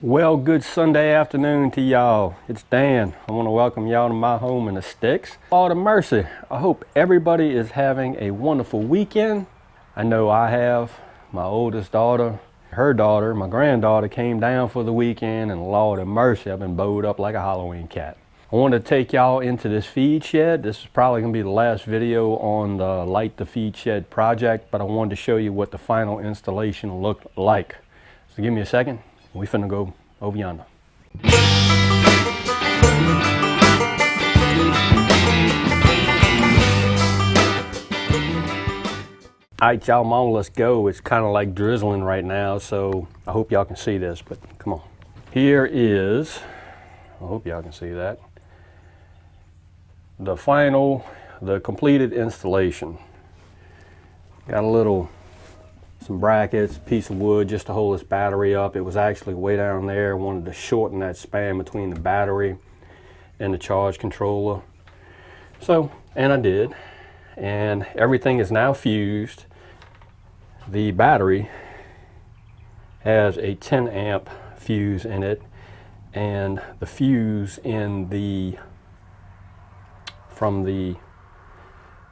Well, good Sunday afternoon to y'all. It's Dan. I want to welcome y'all to my home in the sticks. Lord of mercy, I hope everybody is having a wonderful weekend. I know I have. My oldest daughter, her daughter, my granddaughter came down for the weekend, and Lord of mercy, I've been bowed up like a Halloween cat. I want to take y'all into this feed shed. This is probably going to be the last video on the Light the Feed Shed project, but I wanted to show you what the final installation looked like. So give me a second. We finna go over yonder. Alright y'all, mom, let's go. It's kind of like drizzling right now, so I hope y'all can see this, but come on. Here is, I hope y'all can see that, the completed installation. Got a little, some brackets, piece of wood just to hold this battery up. It was actually way down there. I wanted to shorten that span between the battery and the charge controller. So, and I did. And everything is now fused. The battery has a 10 amp fuse in it, and the fuse in from the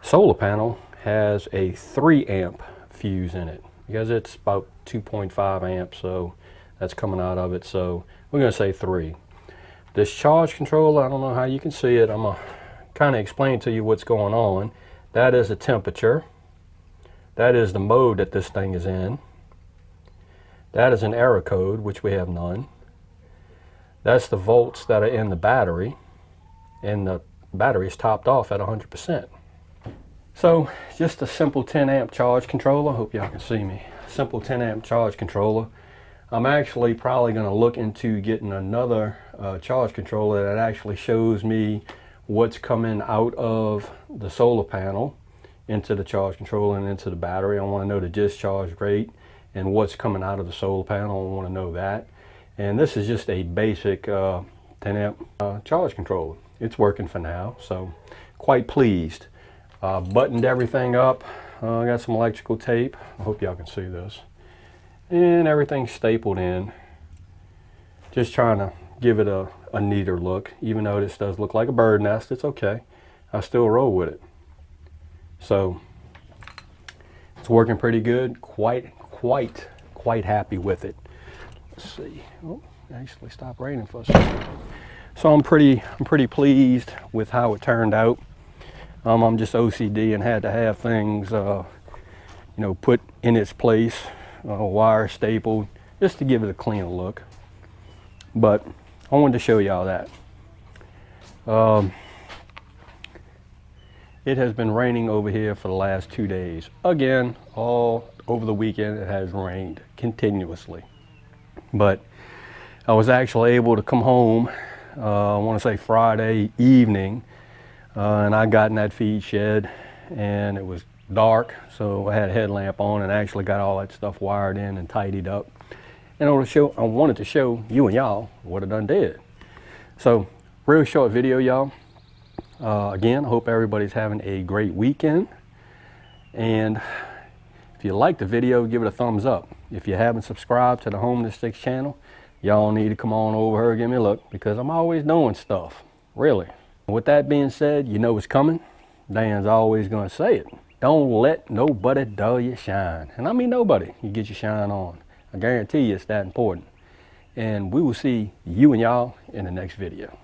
solar panel has a 3 amp fuse in it, because it's about 2.5 amps, so that's coming out of it, so we're going to say 3. This charge controller, I don't know how you can see it. I'm going to kind of explain to you what's going on. That is a temperature. That is the mode that this thing is in. That is an error code, which we have none. That's the volts that are in the battery, and the battery is topped off at 100%. So, just a simple 10 amp charge controller. Hope y'all can see me. Simple 10 amp charge controller. I'm actually probably going to look into getting another charge controller that actually shows me what's coming out of the solar panel into the charge controller and into the battery. I want to know the discharge rate and what's coming out of the solar panel. I want to know that. And this is just a basic 10 amp charge controller. It's working for now, so quite pleased. Buttoned everything up. I got some electrical tape. I hope y'all can see this. And everything's stapled in. Just trying to give it a neater look. Even though this does look like a bird nest, it's okay. I still roll with it. So it's working pretty good. Quite happy with it. Let's see. Oh, actually stopped raining for a second. So I'm pretty pleased with how it turned out. I'm just OCD and had to have things, you know, put in its place, wire stapled, just to give it a cleaner look. But I wanted to show y'all that. It has been raining over here for the last 2 days. Again, all over the weekend it has rained continuously. But I was actually able to come home, I want to say Friday evening, and I got in that feed shed and it was dark, so I had a headlamp on and actually got all that stuff wired in and tidied up. And I wanted to show you and y'all what I done did. So, real short video, y'all. Again, I hope everybody's having a great weekend. And if you like the video, give it a thumbs up. If you haven't subscribed to the Home in the Sticks channel, y'all need to come on over here and give me a look, because I'm always doing stuff, really. With that being said, you know it's coming. Dan's always going to say it. Don't let nobody dull your shine. And I mean nobody. You get your shine on. I guarantee you it's that important. And we will see you and y'all in the next video.